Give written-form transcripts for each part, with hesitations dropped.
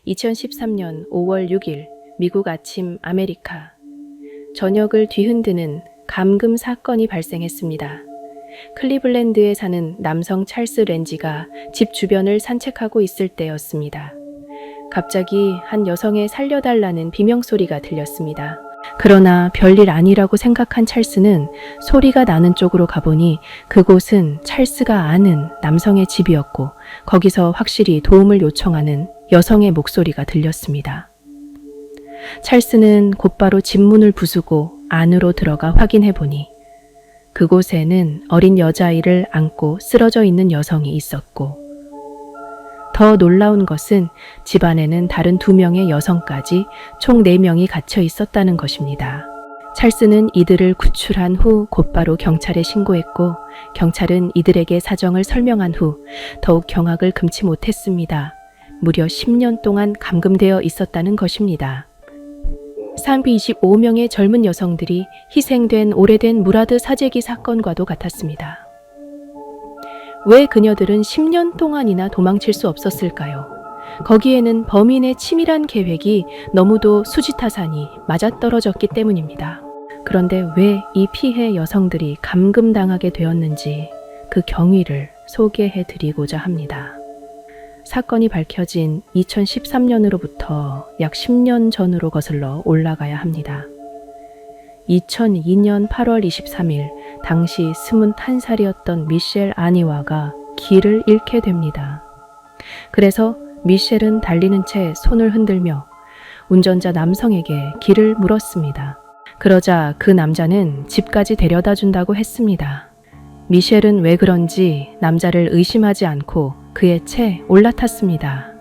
2013년 5월 6일 미국 아침 아메리카. 전역을 뒤흔드는 감금 사건이 발생했습니다. 클리블랜드에 사는 남성 찰스 렌지가 집 주변을 산책하고 있을 때였습니다. 갑자기 한 여성의 살려달라는 비명소리가 들렸습니다. 그러나 별일 아니라고 생각한 찰스는 소리가 나는 쪽으로 가보니 그곳은 찰스가 아는 남성의 집이었고 거기서 확실히 도움을 요청하는 여성의 목소리가 들렸습니다. 찰스는 곧바로 집 문을 부수고 안으로 들어가 확인해보니 그곳에는 어린 여자아이를 안고 쓰러져 있는 여성이 있었고 더 놀라운 것은 집 안에는 다른 2명의 여성까지 총 4명이 갇혀 있었다는 것입니다. 찰스는 이들을 구출한 후 곧바로 경찰에 신고했고 경찰은 이들에게 사정을 설명한 후 더욱 경악을 금치 못했습니다. 무려 10년 동안 감금되어 있었다는 것입니다. 325명의 젊은 여성들이 희생된 오래된 무라드 사재기 사건과도 같았습니다. 왜 그녀들은 10년 동안이나 도망칠 수 없었을까요? 거기에는 범인의 치밀한 계획이 너무도 수지타산이 맞아떨어졌기 때문입니다. 그런데 왜 이 피해 여성들이 감금당하게 되었는지 그 경위를 소개해드리고자 합니다. 사건이 밝혀진 2013년으로부터 약 10년 전으로 거슬러 올라가야 합니다. 2002년 8월 23일 당시 21살이었던 미셸 아니와가 길을 잃게 됩니다. 그래서 미셸은 달리는 채 손을 흔들며 운전자 남성에게 길을 물었습니다. 그러자 그 남자는 집까지 데려다 준다고 했습니다. 미셸은 왜 그런지 남자를 의심하지 않고 그의 채 올라탔습니다.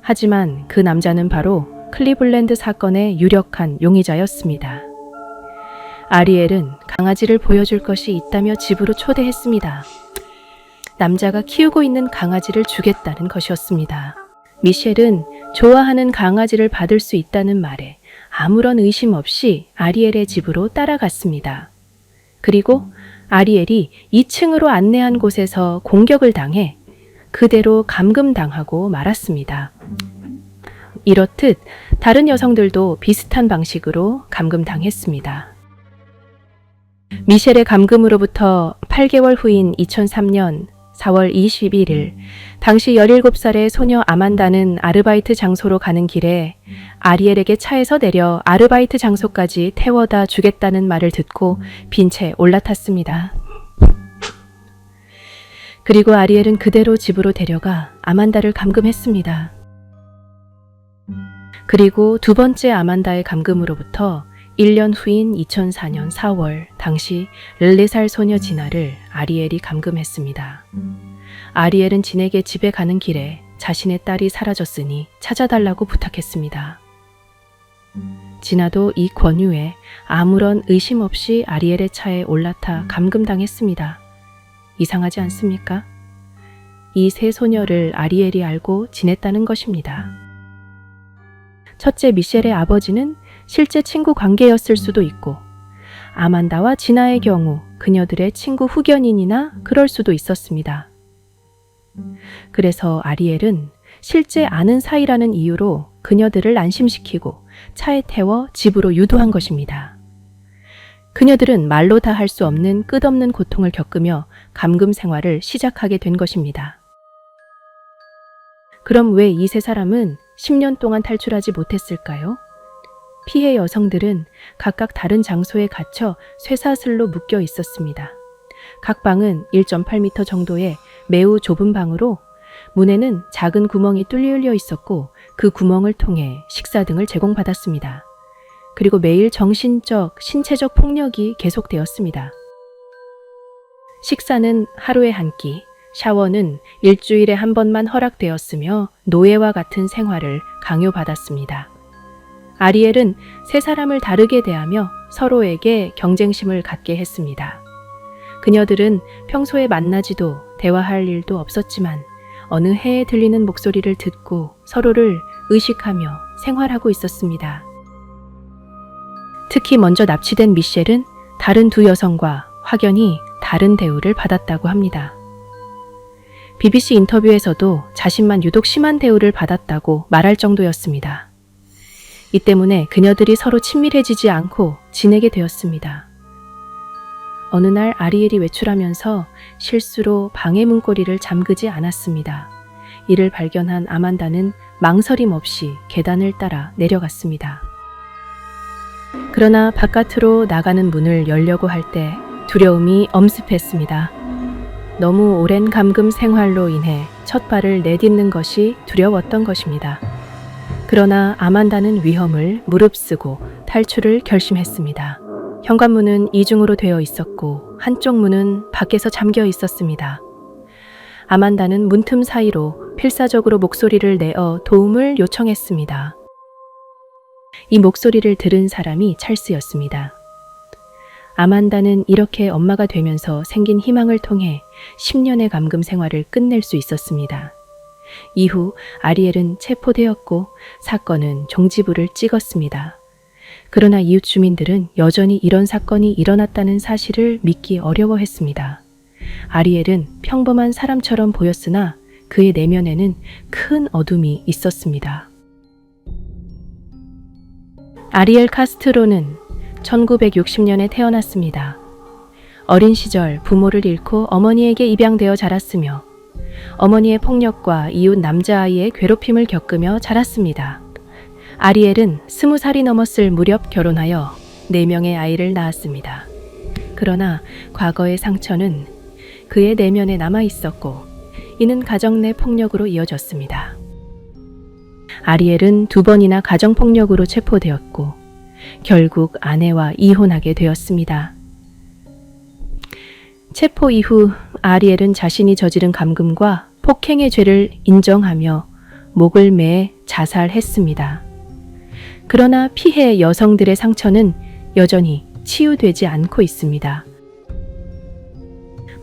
하지만 그 남자는 바로 클리블랜드 사건의 유력한 용의자였습니다. 아리엘은 강아지를 보여줄 것이 있다며 집으로 초대했습니다. 남자가 키우고 있는 강아지를 주겠다는 것이었습니다. 미셸은 좋아하는 강아지를 받을 수 있다는 말에 아무런 의심 없이 아리엘의 집으로 따라갔습니다. 그리고 아리엘이 2층으로 안내한 곳에서 공격을 당해 그대로 감금당하고 말았습니다. 이렇듯 다른 여성들도 비슷한 방식으로 감금당했습니다. 미셸의 감금으로부터 8개월 후인 2003년 4월 21일 당시 17살의 소녀 아만다는 아르바이트 장소로 가는 길에 아리엘에게 차에서 내려 아르바이트 장소까지 태워다 주겠다는 말을 듣고 빈 채 올라탔습니다. 그리고 아리엘은 그대로 집으로 데려가 아만다를 감금했습니다. 그리고 두 번째 아만다의 감금으로부터 1년 후인 2004년 4월 당시 14살 소녀 지나를 아리엘이 감금했습니다. 아리엘은 진에게 집에 가는 길에 자신의 딸이 사라졌으니 찾아달라고 부탁했습니다. 지나도 이 권유에 아무런 의심 없이 아리엘의 차에 올라타 감금당했습니다. 이상하지 않습니까? 이 세 소녀를 아리엘이 알고 지냈다는 것입니다. 첫째 미셸의 아버지는 실제 친구 관계였을 수도 있고 아만다와 지나의 경우 그녀들의 친구 후견인이나 그럴 수도 있었습니다. 그래서 아리엘은 실제 아는 사이라는 이유로 그녀들을 안심시키고 차에 태워 집으로 유도한 것입니다. 그녀들은 말로 다 할 수 없는 끝없는 고통을 겪으며 감금 생활을 시작하게 된 것입니다. 그럼 왜 이 세 사람은 10년 동안 탈출하지 못했을까요? 피해 여성들은 각각 다른 장소에 갇혀 쇠사슬로 묶여 있었습니다. 각 방은 1.8m 정도의 매우 좁은 방으로 문에는 작은 구멍이 뚫려 있었고 그 구멍을 통해 식사 등을 제공받았습니다. 그리고 매일 정신적, 신체적 폭력이 계속되었습니다. 식사는 하루에 한 끼, 샤워는 일주일에 한 번만 허락되었으며 노예와 같은 생활을 강요받았습니다. 아리엘은 세 사람을 다르게 대하며 서로에게 경쟁심을 갖게 했습니다. 그녀들은 평소에 만나지도 대화할 일도 없었지만 어느 해에 들리는 목소리를 듣고 서로를 의식하며 생활하고 있었습니다. 특히 먼저 납치된 미셸은 다른 두 여성과 확연히 다른 대우를 받았다고 합니다. BBC 인터뷰에서도 자신만 유독 심한 대우를 받았다고 말할 정도였습니다. 이 때문에 그녀들이 서로 친밀해지지 않고 지내게 되었습니다. 어느 날 아리엘이 외출하면서 실수로 방해 문고리를 잠그지 않았습니다. 이를 발견한 아만다는 망설임 없이 계단을 따라 내려갔습니다. 그러나 바깥으로 나가는 문을 열려고 할 때 두려움이 엄습했습니다. 너무 오랜 감금 생활로 인해 첫 발을 내딛는 것이 두려웠던 것입니다. 그러나 아만다는 위험을 무릅쓰고 탈출을 결심했습니다. 현관문은 이중으로 되어 있었고 한쪽 문은 밖에서 잠겨 있었습니다. 아만다는 문틈 사이로 필사적으로 목소리를 내어 도움을 요청했습니다. 이 목소리를 들은 사람이 찰스였습니다. 아만다는 이렇게 엄마가 되면서 생긴 희망을 통해 10년의 감금 생활을 끝낼 수 있었습니다. 이후 아리엘은 체포되었고 사건은 종지부를 찍었습니다. 그러나 이웃 주민들은 여전히 이런 사건이 일어났다는 사실을 믿기 어려워했습니다. 아리엘은 평범한 사람처럼 보였으나 그의 내면에는 큰 어둠이 있었습니다. 아리엘 카스트로는 1960년에 태어났습니다. 어린 시절 부모를 잃고 어머니에게 입양되어 자랐으며 어머니의 폭력과 이웃 남자아이의 괴롭힘을 겪으며 자랐습니다. 아리엘은 20살이 넘었을 무렵 결혼하여 4명의 아이를 낳았습니다. 그러나 과거의 상처는 그의 내면에 남아 있었고 이는 가정 내 폭력으로 이어졌습니다. 아리엘은 2번이나 가정폭력으로 체포되었고 결국 아내와 이혼하게 되었습니다. 체포 이후 아리엘은 자신이 저지른 감금과 폭행의 죄를 인정하며 목을 매 자살했습니다. 그러나 피해 여성들의 상처는 여전히 치유되지 않고 있습니다.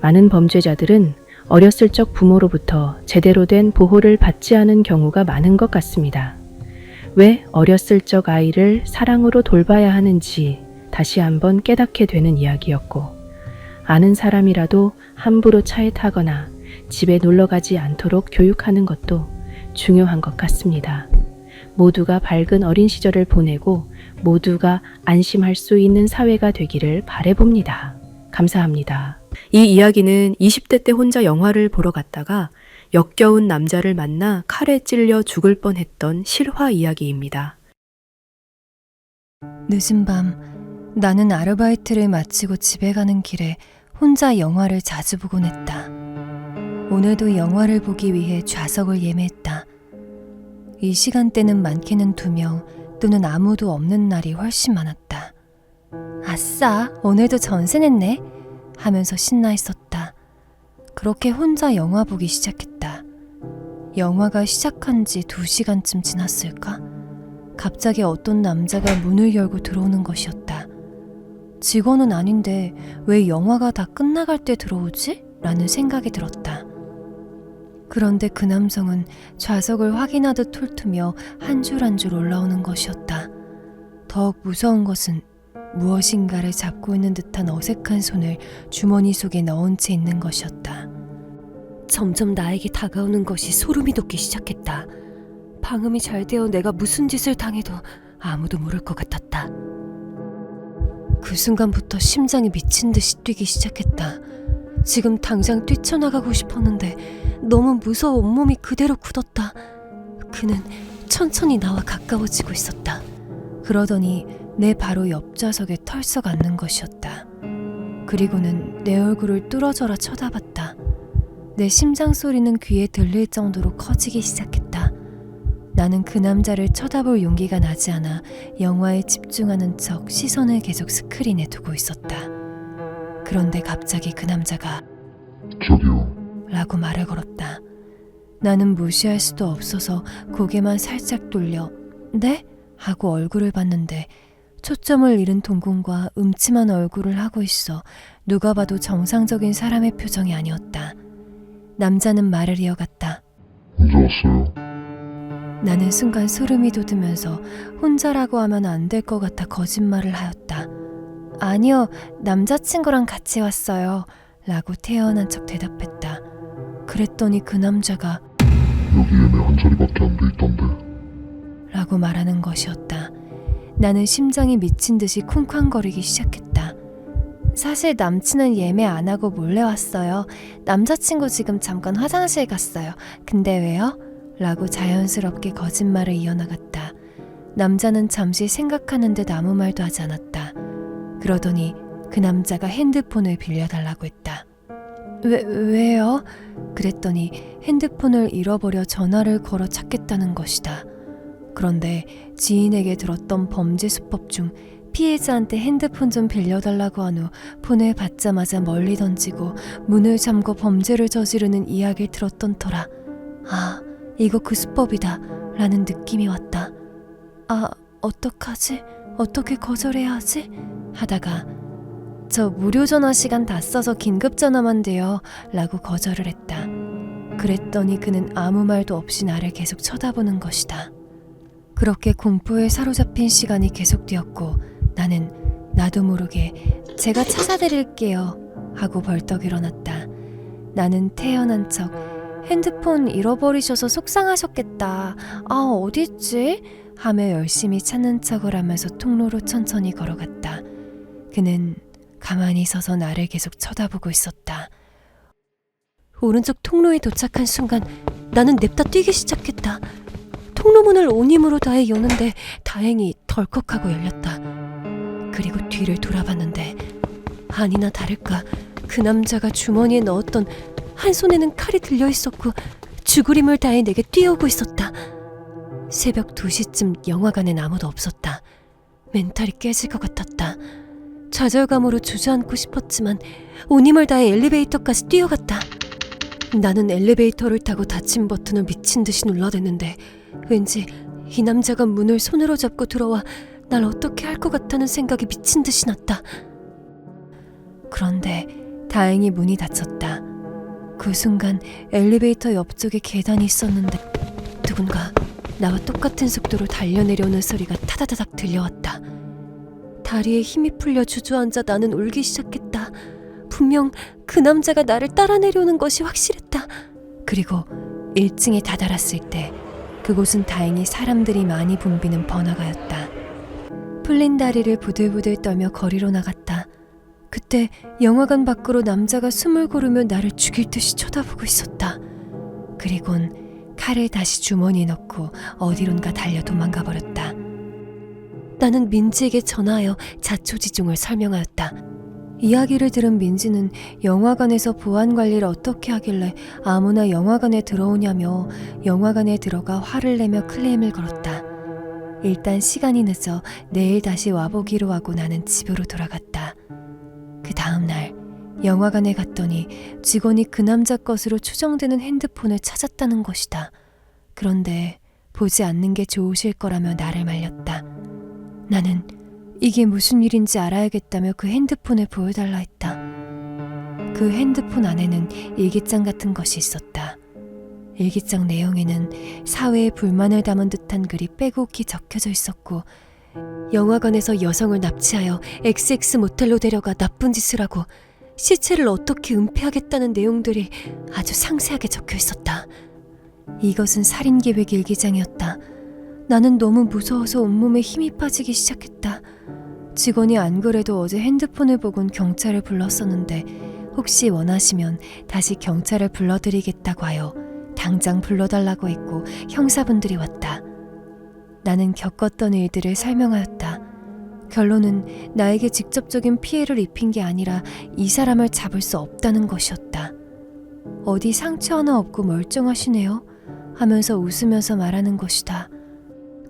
많은 범죄자들은 어렸을 적 부모로부터 제대로 된 보호를 받지 않은 경우가 많은 것 같습니다. 왜 어렸을 적 아이를 사랑으로 돌봐야 하는지 다시 한번 깨닫게 되는 이야기였고, 아는 사람이라도 함부로 차에 타거나 집에 놀러 가지 않도록 교육하는 것도 중요한 것 같습니다. 모두가 밝은 어린 시절을 보내고 모두가 안심할 수 있는 사회가 되기를 바라봅니다. 감사합니다. 이 이야기는 20대 때 혼자 영화를 보러 갔다가 역겨운 남자를 만나 칼에 찔려 죽을 뻔했던 실화 이야기입니다. 늦은 밤, 나는 아르바이트를 마치고 집에 가는 길에 혼자 영화를 자주 보곤 했다. 오늘도 영화를 보기 위해 좌석을 예매했다. 이 시간대는 많게는 2명 또는 아무도 없는 날이 훨씬 많았다. 아싸, 오늘도 전세 냈네 하면서 신나 있었다. 그렇게 혼자 영화 보기 시작했다. 영화가 시작한 지 2시간쯤 지났을까? 갑자기 어떤 남자가 문을 열고 들어오는 것이었다. 직원은 아닌데 왜 영화가 다 끝나갈 때 들어오지? 라는 생각이 들었다. 그런데 그 남성은 좌석을 확인하듯 툴투며 한 줄 한 줄 올라오는 것이었다. 더욱 무서운 것은 무엇인가를 잡고 있는 듯한 어색한 손을 주머니 속에 넣은 채 있는 것이었다. 점점 나에게 다가오는 것이 소름이 돋기 시작했다. 방음이 잘 되어 내가 무슨 짓을 당해도 아무도 모를 것 같았다. 그 순간부터 심장이 미친 듯이 뛰기 시작했다. 지금 당장 뛰쳐나가고 싶었는데 너무 무서워 온몸이 그대로 굳었다. 그는 천천히 나와 가까워지고 있었다. 그러더니 내 바로 옆 좌석에 털썩 앉는 것이었다. 그리고는 내 얼굴을 뚫어져라 쳐다봤다. 내 심장 소리는 귀에 들릴 정도로 커지기 시작했다. 나는 그 남자를 쳐다볼 용기가 나지 않아 영화에 집중하는 척 시선을 계속 스크린에 두고 있었다. 그런데 갑자기 그 남자가 저기요. 라고 말을 걸었다. 나는 무시할 수도 없어서 고개만 살짝 돌려 네? 하고 얼굴을 봤는데 초점을 잃은 동공과 음침한 얼굴을 하고 있어 누가 봐도 정상적인 사람의 표정이 아니었다. 남자는 말을 이어갔다. 혼자 왔어요? 나는 순간 소름이 돋으면서 혼자라고 하면 안 될 것 같아 거짓말을 하였다. 아니요, 남자친구랑 같이 왔어요 라고 태연한 척 대답했다. 그랬더니 그 남자가 여기 예매 한 자리밖에 안 돼 있던데. 라고 말하는 것이었다. 나는 심장이 미친 듯이 쿵쾅거리기 시작했다. 사실 남친은 예매 안 하고 몰래 왔어요. 남자친구 지금 잠깐 화장실 갔어요. 근데 왜요? 라고 자연스럽게 거짓말을 이어나갔다. 남자는 잠시 생각하는 듯 아무 말도 하지 않았다. 그러더니 그 남자가 핸드폰을 빌려달라고 했다. 왜요? 그랬더니 핸드폰을 잃어버려 전화를 걸어 찾겠다는 것이다. 그런데 지인에게 들었던 범죄 수법 중 피해자한테 핸드폰 좀 빌려달라고 한 후 폰을 받자마자 멀리 던지고 문을 잠궈 범죄를 저지르는 이야기를 들었던 터라 아, 이거 그 수법이다 라는 느낌이 왔다. 아, 어떡하지? 어떻게 거절해야 하지? 하다가 저 무료 전화 시간 다 써서 긴급 전화만 돼요 라고 거절을 했다. 그랬더니 그는 아무 말도 없이 나를 계속 쳐다보는 것이다. 그렇게 공포에 사로잡힌 시간이 계속되었고 나는 나도 모르게 제가 찾아드릴게요 하고 벌떡 일어났다. 나는 태연한 척 핸드폰 잃어버리셔서 속상하셨겠다. 아, 어딨지? 하며 열심히 찾는 척을 하면서 통로로 천천히 걸어갔다. 그는 가만히 서서 나를 계속 쳐다보고 있었다. 오른쪽 통로에 도착한 순간 나는 냅다 뛰기 시작했다. 통로문을 온 힘으로 다해 여는데 다행히 덜컥하고 열렸다. 그리고 뒤를 돌아봤는데 아니나 다를까 그 남자가 주머니에 넣었던 한 손에는 칼이 들려있었고 죽으림을 다해 내게 뛰어오고 있었다. 새벽 2시쯤 영화관엔 아무도 없었다. 멘탈이 깨질 것 같았다. 좌절감으로 주저앉고 싶었지만 온 힘을 다해 엘리베이터까지 뛰어갔다. 나는 엘리베이터를 타고 닫힌 버튼을 미친 듯이 눌러댔는데 왠지 이 남자가 문을 손으로 잡고 들어와 날 어떻게 할 것 같다는 생각이 미친 듯이 났다. 그런데 다행히 문이 닫혔다. 그 순간 엘리베이터 옆쪽에 계단이 있었는데 누군가 나와 똑같은 속도로 달려내려오는 소리가 타다다닥 들려왔다. 다리에 힘이 풀려 주저앉아 나는 울기 시작했다. 분명 그 남자가 나를 따라 내려오는 것이 확실했다. 그리고 1층에 다다랐을 때 그곳은 다행히 사람들이 많이 붐비는 번화가였다. 풀린 다리를 부들부들 떨며 거리로 나갔다. 그때 영화관 밖으로 남자가 숨을 고르며 나를 죽일 듯이 쳐다보고 있었다. 그리곤 칼을 다시 주머니에 넣고 어디론가 달려 도망가 버렸다. 나는 민지에게 전화하여 자초지종을 설명하였다. 이야기를 들은 민지는 영화관에서 보안 관리를 어떻게 하길래 아무나 영화관에 들어오냐며 영화관에 들어가 화를 내며 클레임을 걸었다. 일단 시간이 늦어 내일 다시 와보기로 하고 나는 집으로 돌아갔다. 그 다음날 영화관에 갔더니 직원이 그 남자 것으로 추정되는 핸드폰을 찾았다는 것이다. 그런데 보지 않는 게 좋으실 거라며 나를 말렸다. 나는 이게 무슨 일인지 알아야겠다며 그 핸드폰을 보여달라 했다. 그 핸드폰 안에는 일기장 같은 것이 있었다. 일기장 내용에는 사회에 불만을 담은 듯한 글이 빼곡히 적혀져 있었고 영화관에서 여성을 납치하여 XX 모텔로 데려가 나쁜 짓을 하고 시체를 어떻게 은폐하겠다는 내용들이 아주 상세하게 적혀 있었다. 이것은 살인계획 일기장이었다. 나는 너무 무서워서 온몸에 힘이 빠지기 시작했다. 직원이 안 그래도 어제 핸드폰을 보곤 경찰을 불렀었는데 혹시 원하시면 다시 경찰을 불러드리겠다고 하여 당장 불러달라고 했고 형사분들이 왔다. 나는 겪었던 일들을 설명하였다. 결론은 나에게 직접적인 피해를 입힌 게 아니라 이 사람을 잡을 수 없다는 것이었다. 어디 상처 하나 없고 멀쩡하시네요 하면서 웃으면서 말하는 것이다.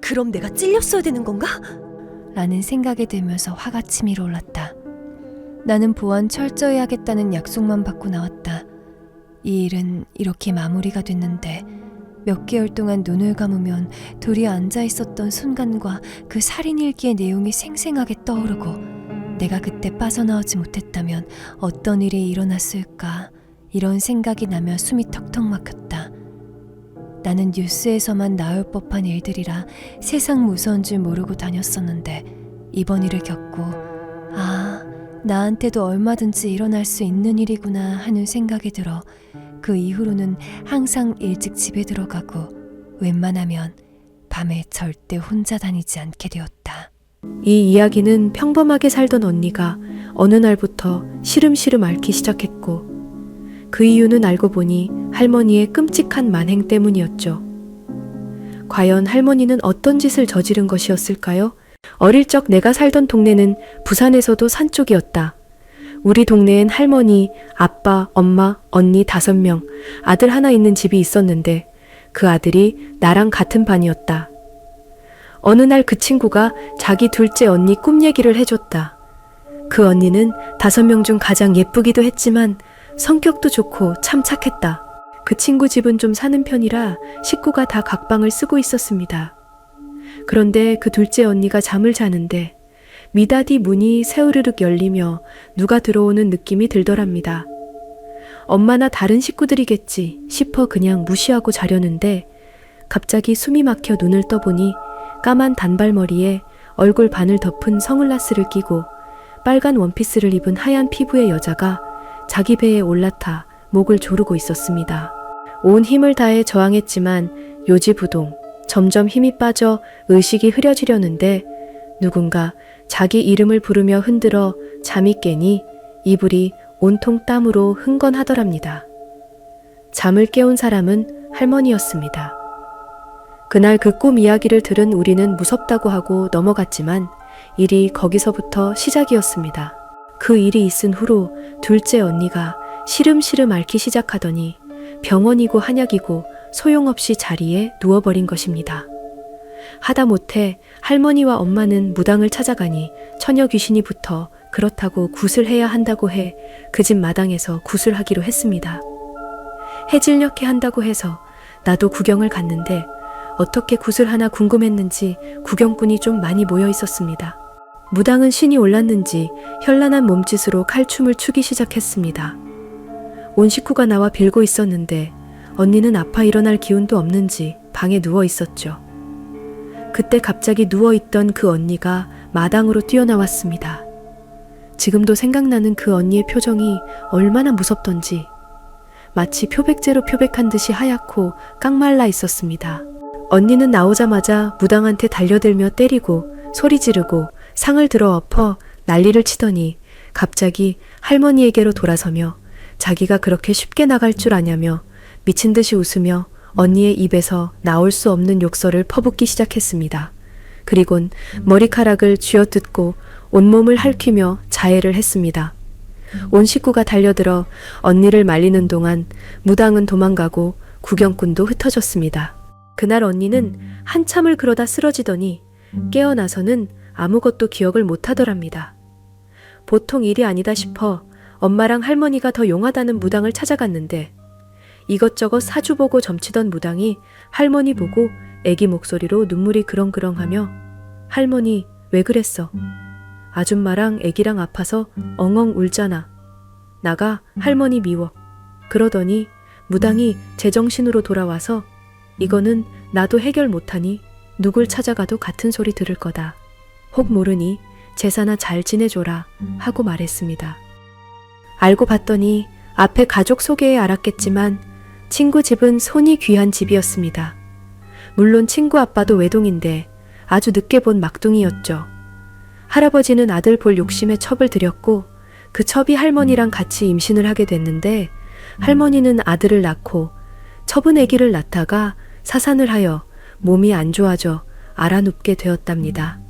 그럼 내가 찔렸어야 되는 건가? 라는 생각이 들면서 화가 치밀어 올랐다. 나는 보안 철저히 하겠다는 약속만 받고 나왔다. 이 일은 이렇게 마무리가 됐는데 몇 개월 동안 눈을 감으면 둘이 앉아 있었던 순간과 그 살인일기의 내용이 생생하게 떠오르고 내가 그때 빠져나오지 못했다면 어떤 일이 일어났을까 이런 생각이 나며 숨이 턱턱 막혔다. 나는 뉴스에서만 나올 법한 일들이라 세상 무서운 줄 모르고 다녔었는데 이번 일을 겪고 나한테도 얼마든지 일어날 수 있는 일이구나 하는 생각이 들어 그 이후로는 항상 일찍 집에 들어가고 웬만하면 밤에 절대 혼자 다니지 않게 되었다. 이 이야기는 평범하게 살던 언니가 어느 날부터 시름시름 앓기 시작했고 그 이유는 알고 보니 할머니의 끔찍한 만행 때문이었죠. 과연 할머니는 어떤 짓을 저지른 것이었을까요? 어릴 적 내가 살던 동네는 부산에서도 산 쪽이었다. 우리 동네엔 할머니, 아빠, 엄마, 언니 5명, 아들 하나 있는 집이 있었는데 그 아들이 나랑 같은 반이었다. 어느 날 그 친구가 자기 둘째 언니 꿈 얘기를 해줬다. 그 언니는 5명 중 가장 예쁘기도 했지만 성격도 좋고 참 착했다. 그 친구 집은 좀 사는 편이라 식구가 다 각방을 쓰고 있었습니다. 그런데 그 둘째 언니가 잠을 자는데 미닫이 문이 새우르륵 열리며 누가 들어오는 느낌이 들더랍니다. 엄마나 다른 식구들이겠지 싶어 그냥 무시하고 자려는데 갑자기 숨이 막혀 눈을 떠보니 까만 단발머리에 얼굴 반을 덮은 선글라스를 끼고 빨간 원피스를 입은 하얀 피부의 여자가 자기 배에 올라타 목을 조르고 있었습니다. 온 힘을 다해 저항했지만 요지부동 점점 힘이 빠져 의식이 흐려지려는데 누군가 자기 이름을 부르며 흔들어 잠이 깨니 이불이 온통 땀으로 흥건하더랍니다. 잠을 깨운 사람은 할머니였습니다. 그날 그 꿈 이야기를 들은 우리는 무섭다고 하고 넘어갔지만 일이 거기서부터 시작이었습니다. 그 일이 있은 후로 둘째 언니가 시름시름 앓기 시작하더니 병원이고 한약이고 소용없이 자리에 누워버린 것입니다. 하다못해 할머니와 엄마는 무당을 찾아가니 처녀 귀신이 붙어 그렇다고 굿을 해야 한다고 해 그 집 마당에서 굿을 하기로 했습니다. 해질녘에 한다고 해서 나도 구경을 갔는데 어떻게 굿을 하나 궁금했는지 구경꾼이 좀 많이 모여 있었습니다. 무당은 신이 올랐는지 현란한 몸짓으로 칼춤을 추기 시작했습니다. 온 식구가 나와 빌고 있었는데 언니는 아파 일어날 기운도 없는지 방에 누워 있었죠. 그때 갑자기 누워있던 그 언니가 마당으로 뛰어나왔습니다. 지금도 생각나는 그 언니의 표정이 얼마나 무섭던지 마치 표백제로 표백한 듯이 하얗고 깡말라 있었습니다. 언니는 나오자마자 무당한테 달려들며 때리고 소리 지르고 상을 들어 엎어 난리를 치더니 갑자기 할머니에게로 돌아서며 자기가 그렇게 쉽게 나갈 줄 아냐며 미친 듯이 웃으며 언니의 입에서 나올 수 없는 욕설을 퍼붓기 시작했습니다. 그리곤 머리카락을 쥐어뜯고 온몸을 핥히며 자해를 했습니다. 온 식구가 달려들어 언니를 말리는 동안 무당은 도망가고 구경꾼도 흩어졌습니다. 그날 언니는 한참을 그러다 쓰러지더니 깨어나서는 아무것도 기억을 못하더랍니다. 보통 일이 아니다 싶어 엄마랑 할머니가 더 용하다는 무당을 찾아갔는데 이것저것 사주보고 점치던 무당이 할머니 보고 애기 목소리로 눈물이 그렁그렁하며 할머니 왜 그랬어? 아줌마랑 애기랑 아파서 엉엉 울잖아. 나가 할머니 미워. 그러더니 무당이 제정신으로 돌아와서 이거는 나도 해결 못하니 누굴 찾아가도 같은 소리 들을 거다. 혹 모르니 제사나 잘 지내줘라 하고 말했습니다. 알고 봤더니 앞에 가족 소개에 알았겠지만 친구 집은 손이 귀한 집이었습니다. 물론 친구 아빠도 외동인데 아주 늦게 본 막둥이였죠. 할아버지는 아들 볼 욕심에 첩을 들였고 그 첩이 할머니랑 같이 임신을 하게 됐는데 할머니는 아들을 낳고 첩은 아기를 낳다가 사산을 하여 몸이 안 좋아져 알아눕게 되었답니다.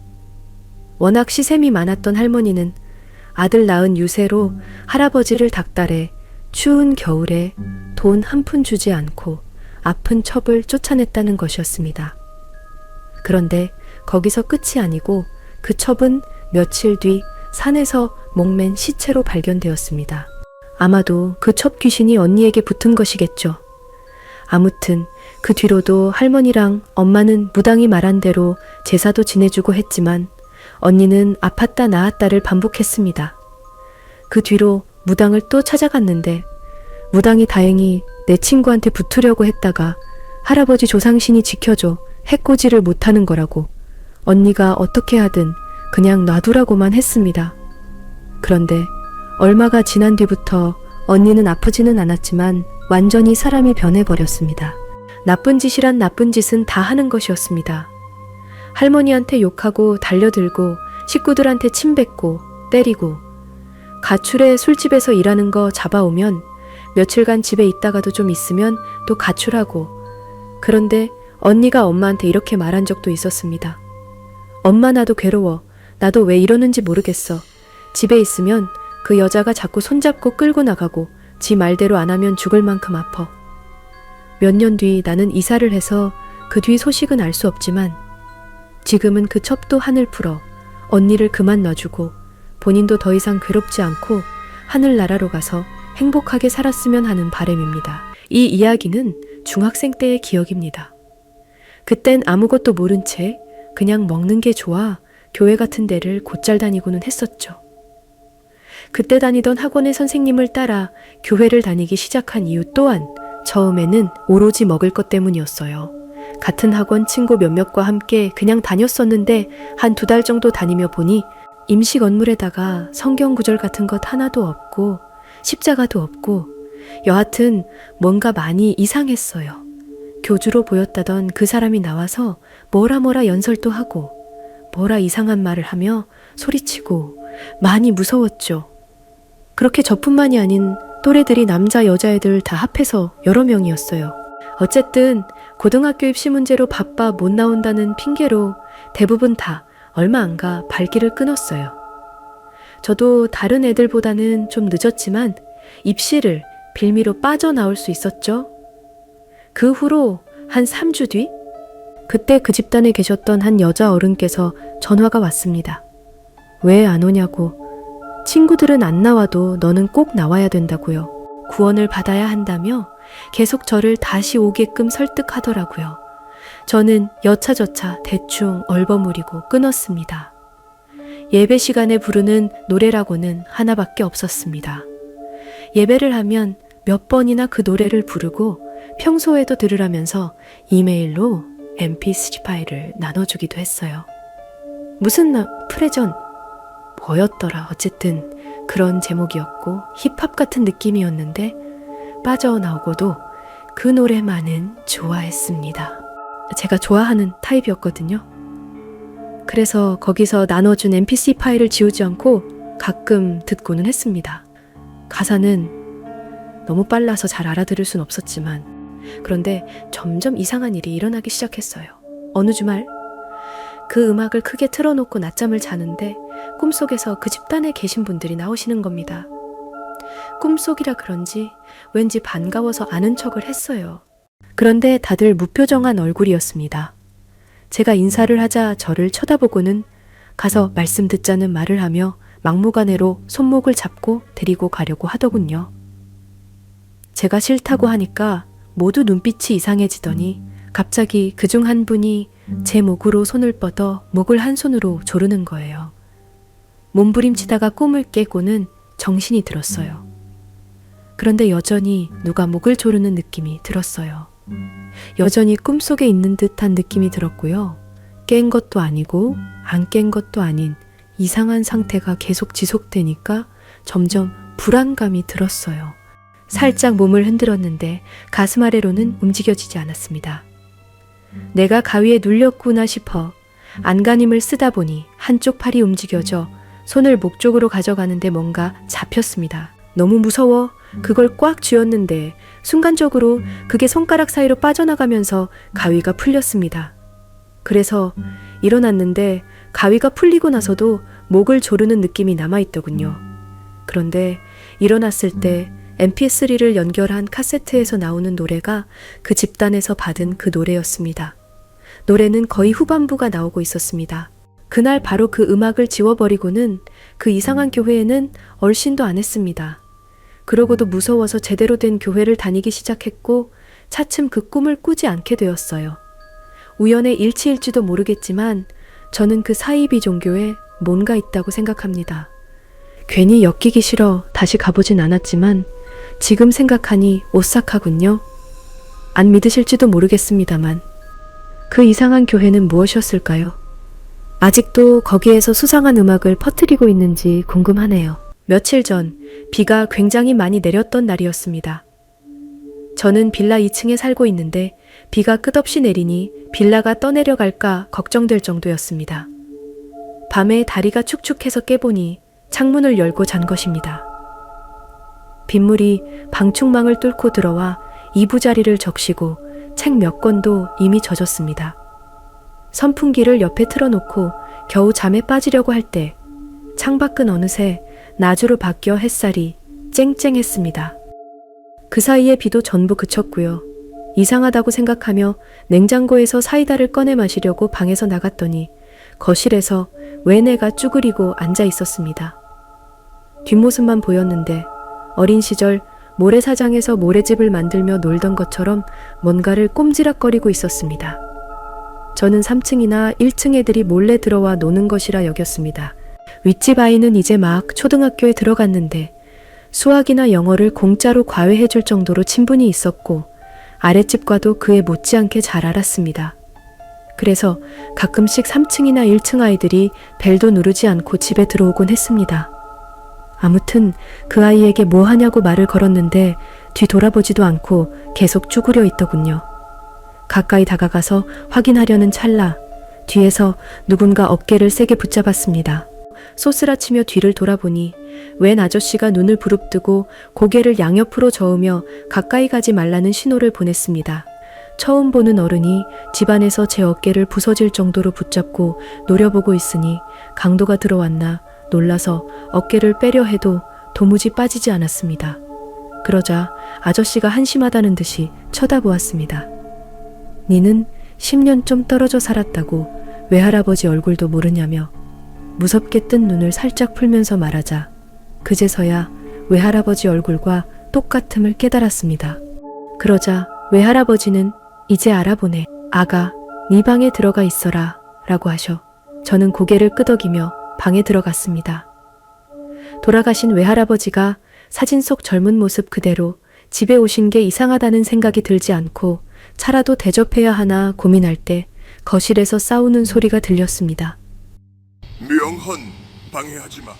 워낙 시샘이 많았던 할머니는 아들 낳은 유세로 할아버지를 닥달해 추운 겨울에 돈 한 푼 주지 않고 아픈 첩을 쫓아냈다는 것이었습니다. 그런데 거기서 끝이 아니고 그 첩은 며칠 뒤 산에서 목맨 시체로 발견되었습니다. 아마도 그 첩 귀신이 언니에게 붙은 것이겠죠. 아무튼 그 뒤로도 할머니랑 엄마는 무당이 말한 대로 제사도 지내주고 했지만 언니는 아팠다 나았다를 반복했습니다. 그 뒤로 무당을 또 찾아갔는데 무당이 다행히 내 친구한테 붙으려고 했다가 할아버지 조상신이 지켜줘 해코지를 못하는 거라고 언니가 어떻게 하든 그냥 놔두라고만 했습니다. 그런데 얼마가 지난 뒤부터 언니는 아프지는 않았지만 완전히 사람이 변해버렸습니다. 나쁜 짓이란 나쁜 짓은 다 하는 것이었습니다. 할머니한테 욕하고 달려들고 식구들한테 침뱉고 때리고 가출해 술집에서 일하는 거 잡아오면 며칠간 집에 있다가도 좀 있으면 또 가출하고 그런데 언니가 엄마한테 이렇게 말한 적도 있었습니다. 엄마 나도 괴로워. 나도 왜 이러는지 모르겠어. 집에 있으면 그 여자가 자꾸 손잡고 끌고 나가고 지 말대로 안 하면 죽을 만큼 아파. 몇 년 뒤 나는 이사를 해서 그 뒤 소식은 알 수 없지만 지금은 그 첩도 하늘 풀어 언니를 그만 놔주고 본인도 더 이상 괴롭지 않고 하늘나라로 가서 행복하게 살았으면 하는 바람입니다. 이 이야기는 중학생 때의 기억입니다. 그땐 아무것도 모른 채 그냥 먹는 게 좋아 교회 같은 데를 곧잘 다니고는 했었죠. 그때 다니던 학원의 선생님을 따라 교회를 다니기 시작한 이유 또한 처음에는 오로지 먹을 것 때문이었어요. 같은 학원 친구 몇몇과 함께 그냥 다녔었는데 한 2달 정도 다니며 보니 임시 건물에다가 성경 구절 같은 것 하나도 없고 십자가도 없고 여하튼 뭔가 많이 이상했어요. 교주로 보였다던 그 사람이 나와서 뭐라 연설도 하고 뭐라 이상한 말을 하며 소리치고 많이 무서웠죠. 그렇게 저뿐만이 아닌 또래들이 남자 여자애들 다 합해서 여러 명이었어요. 어쨌든 고등학교 입시 문제로 바빠 못 나온다는 핑계로 대부분 다 얼마 안 가 발길을 끊었어요. 저도 다른 애들보다는 좀 늦었지만 입시를 빌미로 빠져나올 수 있었죠. 그 후로 한 3주 뒤 그때 그 집단에 계셨던 한 여자 어른께서 전화가 왔습니다. 왜 안 오냐고. 친구들은 안 나와도 너는 꼭 나와야 된다고요. 구원을 받아야 한다며 계속 저를 다시 오게끔 설득하더라고요. 저는 여차저차 대충 얼버무리고 끊었습니다. 예배 시간에 부르는 노래라고는 하나밖에 없었습니다. 예배를 하면 몇 번이나 그 노래를 부르고 평소에도 들으라면서 이메일로 mp3 파일을 나눠주기도 했어요. 무슨 프레전 뭐였더라. 어쨌든 그런 제목이었고 힙합 같은 느낌이었는데 빠져나오고도 그 노래만은 좋아했습니다. 제가 좋아하는 타입이었거든요. 그래서 거기서 나눠준 mp3 파일을 지우지 않고 가끔 듣고는 했습니다. 가사는 너무 빨라서 잘 알아들을 순 없었지만 그런데 점점 이상한 일이 일어나기 시작했어요. 어느 주말 그 음악을 크게 틀어놓고 낮잠을 자는데 꿈속에서 그 집단에 계신 분들이 나오시는 겁니다. 꿈속이라 그런지 왠지 반가워서 아는 척을 했어요. 그런데 다들 무표정한 얼굴이었습니다. 제가 인사를 하자 저를 쳐다보고는 가서 말씀 듣자는 말을 하며 막무가내로 손목을 잡고 데리고 가려고 하더군요. 제가 싫다고 하니까 모두 눈빛이 이상해지더니 갑자기 그중 한 분이 제 목으로 손을 뻗어 목을 한 손으로 조르는 거예요. 몸부림치다가 꿈을 깨고는 정신이 들었어요. 그런데 여전히 누가 목을 조르는 느낌이 들었어요. 여전히 꿈속에 있는 듯한 느낌이 들었고요. 깬 것도 아니고 안 깬 것도 아닌 이상한 상태가 계속 지속되니까 점점 불안감이 들었어요. 살짝 몸을 흔들었는데 가슴 아래로는 움직여지지 않았습니다. 내가 가위에 눌렸구나 싶어 안간힘을 쓰다 보니 한쪽 팔이 움직여져 손을 목 쪽으로 가져가는데 뭔가 잡혔습니다. 너무 무서워 그걸 꽉 쥐었는데 순간적으로 그게 손가락 사이로 빠져나가면서 가위가 풀렸습니다. 그래서 일어났는데 가위가 풀리고 나서도 목을 조르는 느낌이 남아있더군요. 그런데 일어났을 때 mp3를 연결한 카세트에서 나오는 노래가 그 집단에서 받은 그 노래였습니다. 노래는 거의 후반부가 나오고 있었습니다. 그날 바로 그 음악을 지워버리고는 그 이상한 교회에는 얼씬도 안 했습니다. 그러고도 무서워서 제대로 된 교회를 다니기 시작했고 차츰 그 꿈을 꾸지 않게 되었어요. 우연의 일치일지도 모르겠지만 저는 그 사이비 종교에 뭔가 있다고 생각합니다. 괜히 엮이기 싫어 다시 가보진 않았지만 지금 생각하니 오싹하군요. 안 믿으실지도 모르겠습니다만 그 이상한 교회는 무엇이었을까요? 아직도 거기에서 수상한 음악을 퍼뜨리고 있는지 궁금하네요. 며칠 전 비가 굉장히 많이 내렸던 날이었습니다. 저는 빌라 2층에 살고 있는데 비가 끝없이 내리니 빌라가 떠내려갈까 걱정될 정도였습니다. 밤에 다리가 축축해서 깨보니 창문을 열고 잔 것입니다. 빗물이 방충망을 뚫고 들어와 이부자리를 적시고 책 몇 권도 이미 젖었습니다. 선풍기를 옆에 틀어놓고 겨우 잠에 빠지려고 할 때 창밖은 어느새 낮으로 바뀌어 햇살이 쨍쨍했습니다. 그 사이에 비도 전부 그쳤고요. 이상하다고 생각하며 냉장고에서 사이다를 꺼내 마시려고 방에서 나갔더니 거실에서 외내가 쭈그리고 앉아 있었습니다. 뒷모습만 보였는데 어린 시절 모래사장에서 모래집을 만들며 놀던 것처럼 뭔가를 꼼지락거리고 있었습니다. 저는 3층이나 1층 애들이 몰래 들어와 노는 것이라 여겼습니다. 윗집 아이는 이제 막 초등학교에 들어갔는데 수학이나 영어를 공짜로 과외해 줄 정도로 친분이 있었고 아랫집과도 그에 못지않게 잘 알았습니다. 그래서 가끔씩 3층이나 1층 아이들이 벨도 누르지 않고 집에 들어오곤 했습니다. 아무튼 그 아이에게 뭐 하냐고 말을 걸었는데 뒤돌아보지도 않고 계속 쭈그려 있더군요. 가까이 다가가서 확인하려는 찰나 뒤에서 누군가 어깨를 세게 붙잡았습니다. 쏘스라치며 뒤를 돌아보니 웬 아저씨가 눈을 부릅뜨고 고개를 양옆으로 저으며 가까이 가지 말라는 신호를 보냈습니다. 처음 보는 어른이 집안에서 제 어깨를 부서질 정도로 붙잡고 노려보고 있으니 강도가 들어왔나 놀라서 어깨를 빼려 해도 도무지 빠지지 않았습니다. 그러자 아저씨가 한심하다는 듯이 쳐다보았습니다. 니는 10년 좀 떨어져 살았다고 외할아버지 얼굴도 모르냐며 무섭게 뜬 눈을 살짝 풀면서 말하자 그제서야 외할아버지 얼굴과 똑같음을 깨달았습니다. 그러자 외할아버지는 이제 알아보네. 아가, 네 방에 들어가 있어라 라고 하셔 저는 고개를 끄덕이며 방에 들어갔습니다. 돌아가신 외할아버지가 사진 속 젊은 모습 그대로 집에 오신 게 이상하다는 생각이 들지 않고 차라도 대접해야 하나 고민할 때 거실에서 싸우는 소리가 들렸습니다. 명헌, 방해하지 마.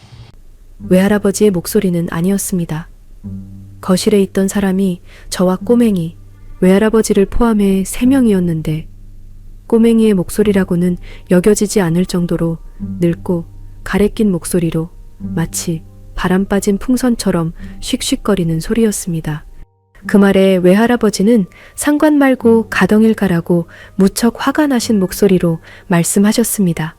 외할아버지의 목소리는 아니었습니다. 거실에 있던 사람이 저와 꼬맹이, 외할아버지를 포함해 3명이었는데 꼬맹이의 목소리라고는 여겨지지 않을 정도로 늙고 가래 낀 목소리로 마치 바람 빠진 풍선처럼 씩씩거리는 소리였습니다. 그 말에 외할아버지는 상관 말고 가덩이를 가라고 무척 화가 나신 목소리로 말씀하셨습니다.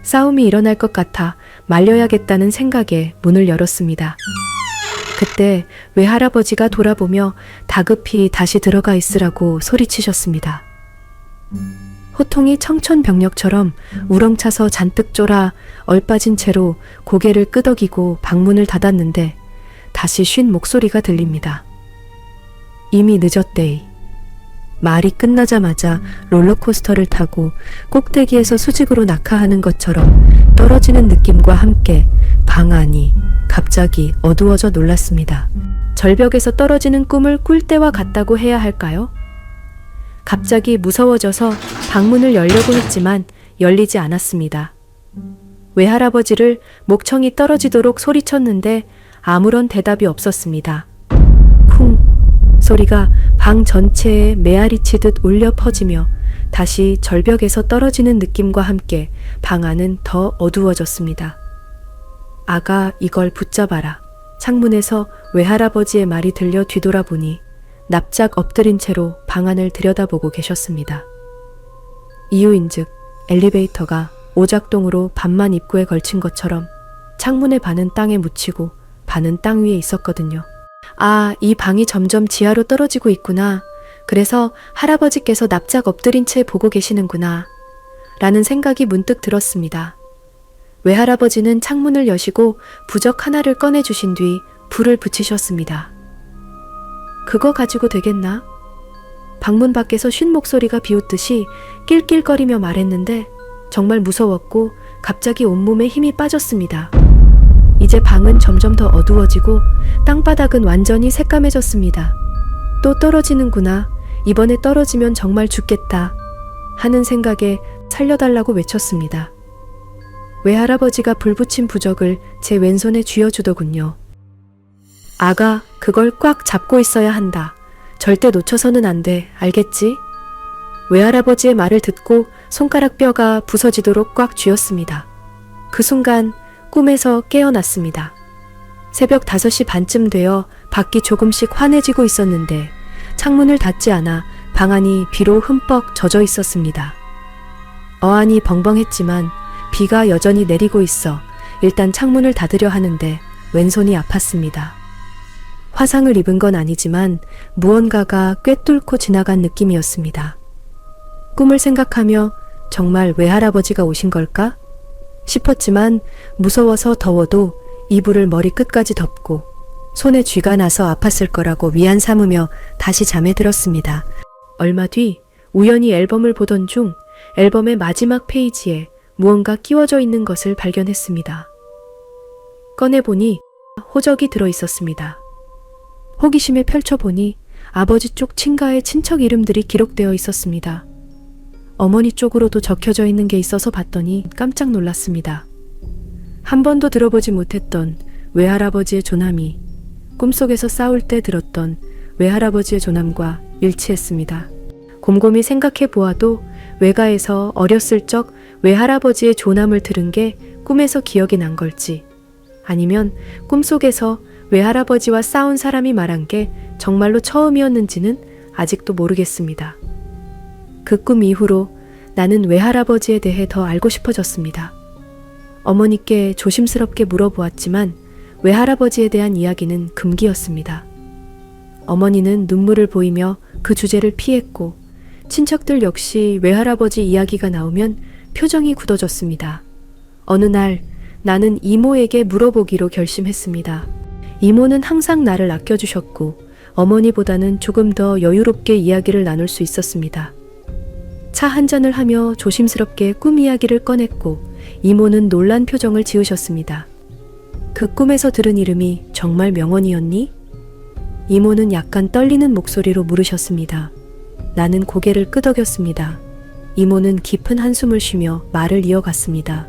싸움이 일어날 것 같아 말려야겠다는 생각에 문을 열었습니다. 그때 외할아버지가 돌아보며 다급히 다시 들어가 있으라고 소리치셨습니다. 호통이 청천벽력처럼 우렁차서 잔뜩 쫄아 얼빠진 채로 고개를 끄덕이고 방문을 닫았는데 다시 쉰 목소리가 들립니다. 이미 늦었대이. 말이 끝나자마자 롤러코스터를 타고 꼭대기에서 수직으로 낙하하는 것처럼 떨어지는 느낌과 함께 방 안이 갑자기 어두워져 놀랐습니다. 절벽에서 떨어지는 꿈을 꿀 때와 같다고 해야 할까요? 갑자기 무서워져서 방문을 열려고 했지만 열리지 않았습니다. 외할아버지를 목청이 떨어지도록 소리쳤는데 아무런 대답이 없었습니다. 쿵 소리가 방 전체에 메아리치듯 울려 퍼지며 다시 절벽에서 떨어지는 느낌과 함께 방 안은 더 어두워졌습니다. 아가, 이걸 붙잡아라. 창문에서 외할아버지의 말이 들려 뒤돌아보니 납작 엎드린 채로 방 안을 들여다보고 계셨습니다. 이유인즉 엘리베이터가 오작동으로 반만 입구에 걸친 것처럼 창문의 반은 땅에 묻히고 반은 땅 위에 있었거든요. 아, 이 방이 점점 지하로 떨어지고 있구나. 그래서 할아버지께서 납작 엎드린 채 보고 계시는구나. 라는 생각이 문득 들었습니다. 외할아버지는 창문을 여시고 부적 하나를 꺼내주신 뒤 불을 붙이셨습니다. 그거 가지고 되겠나? 방문 밖에서 쉰 목소리가 비웃듯이 낄낄거리며 말했는데 정말 무서웠고 갑자기 온몸에 힘이 빠졌습니다. 이제 방은 점점 더 어두워지고 땅바닥은 완전히 새까매졌습니다. 또 떨어지는구나. 이번에 떨어지면 정말 죽겠다. 하는 생각에 살려달라고 외쳤습니다. 외할아버지가 불 붙인 부적을 제 왼손에 쥐어주더군요. 아가, 그걸 꽉 잡고 있어야 한다. 절대 놓쳐서는 안 돼. 알겠지? 외할아버지의 말을 듣고 손가락 뼈가 부서지도록 꽉 쥐었습니다. 그 순간 꿈에서 깨어났습니다. 새벽 5시 반쯤 되어 밖이 조금씩 환해지고 있었는데 창문을 닫지 않아 방 안이 비로 흠뻑 젖어 있었습니다. 어안이 벙벙했지만 비가 여전히 내리고 있어 일단 창문을 닫으려 하는데 왼손이 아팠습니다. 화상을 입은 건 아니지만 무언가가 꿰뚫고 지나간 느낌이었습니다. 꿈을 생각하며 정말 외할아버지가 오신 걸까? 싶었지만 무서워서 더워도 이불을 머리 끝까지 덮고 손에 쥐가 나서 아팠을 거라고 위안 삼으며 다시 잠에 들었습니다. 얼마 뒤 우연히 앨범을 보던 중 앨범의 마지막 페이지에 무언가 끼워져 있는 것을 발견했습니다. 꺼내보니 호적이 들어 있었습니다. 호기심에 펼쳐보니 아버지 쪽 친가의 친척 이름들이 기록되어 있었습니다. 어머니 쪽으로도 적혀져 있는 게 있어서 봤더니 깜짝 놀랐습니다. 한 번도 들어보지 못했던 외할아버지의 조남이 꿈속에서 싸울 때 들었던 외할아버지의 조남과 일치했습니다. 곰곰이 생각해 보아도 외가에서 어렸을 적 외할아버지의 조남을 들은 게 꿈에서 기억이 난 걸지, 아니면 꿈속에서 외할아버지와 싸운 사람이 말한 게 정말로 처음이었는지는 아직도 모르겠습니다. 그 꿈 이후로 나는 외할아버지에 대해 더 알고 싶어졌습니다. 어머니께 조심스럽게 물어보았지만 외할아버지에 대한 이야기는 금기였습니다. 어머니는 눈물을 보이며 그 주제를 피했고 친척들 역시 외할아버지 이야기가 나오면 표정이 굳어졌습니다. 어느 날 나는 이모에게 물어보기로 결심했습니다. 이모는 항상 나를 아껴주셨고 어머니보다는 조금 더 여유롭게 이야기를 나눌 수 있었습니다. 차 한 잔을 하며 조심스럽게 꿈 이야기를 꺼냈고 이모는 놀란 표정을 지으셨습니다. 그 꿈에서 들은 이름이 정말 명언이었니? 이모는 약간 떨리는 목소리로 물으셨습니다. 나는 고개를 끄덕였습니다. 이모는 깊은 한숨을 쉬며 말을 이어갔습니다.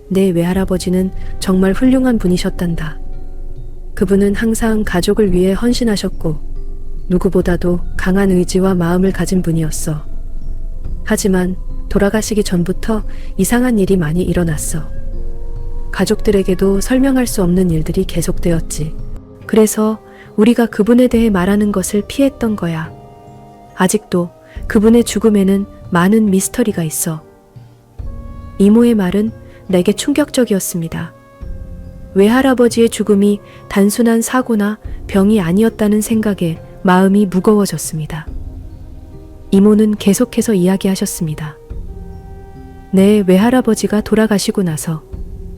내 외할아버지는 정말 훌륭한 분이셨단다. 그분은 항상 가족을 위해 헌신하셨고 누구보다도 강한 의지와 마음을 가진 분이었어. 하지만 돌아가시기 전부터 이상한 일이 많이 일어났어. 가족들에게도 설명할 수 없는 일들이 계속되었지. 그래서 우리가 그분에 대해 말하는 것을 피했던 거야. 아직도 그분의 죽음에는 많은 미스터리가 있어. 이모의 말은 내게 충격적이었습니다. 외할아버지의 죽음이 단순한 사고나 병이 아니었다는 생각에 마음이 무거워졌습니다. 이모는 계속해서 이야기하셨습니다. 내 외할아버지가 돌아가시고 나서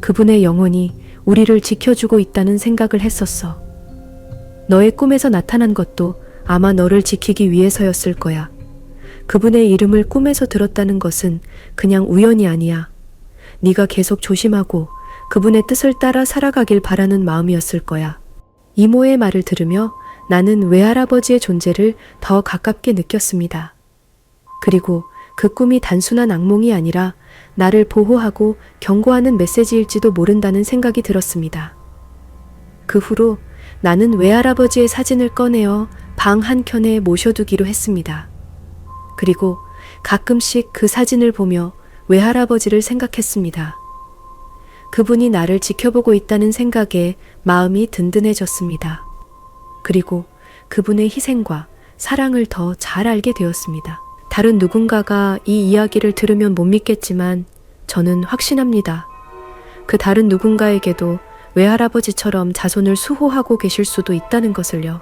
그분의 영혼이 우리를 지켜주고 있다는 생각을 했었어. 너의 꿈에서 나타난 것도 아마 너를 지키기 위해서였을 거야. 그분의 이름을 꿈에서 들었다는 것은 그냥 우연이 아니야. 네가 계속 조심하고 그분의 뜻을 따라 살아가길 바라는 마음이었을 거야. 이모의 말을 들으며 나는 외할아버지의 존재를 더 가깝게 느꼈습니다. 그리고 그 꿈이 단순한 악몽이 아니라 나를 보호하고 경고하는 메시지일지도 모른다는 생각이 들었습니다. 그 후로 나는 외할아버지의 사진을 꺼내어 방 한켠에 모셔두기로 했습니다. 그리고 가끔씩 그 사진을 보며 외할아버지를 생각했습니다. 그분이 나를 지켜보고 있다는 생각에 마음이 든든해졌습니다. 그리고 그분의 희생과 사랑을 더 잘 알게 되었습니다. 다른 누군가가 이 이야기를 들으면 못 믿겠지만 저는 확신합니다. 그 다른 누군가에게도 외할아버지처럼 자손을 수호하고 계실 수도 있다는 것을요.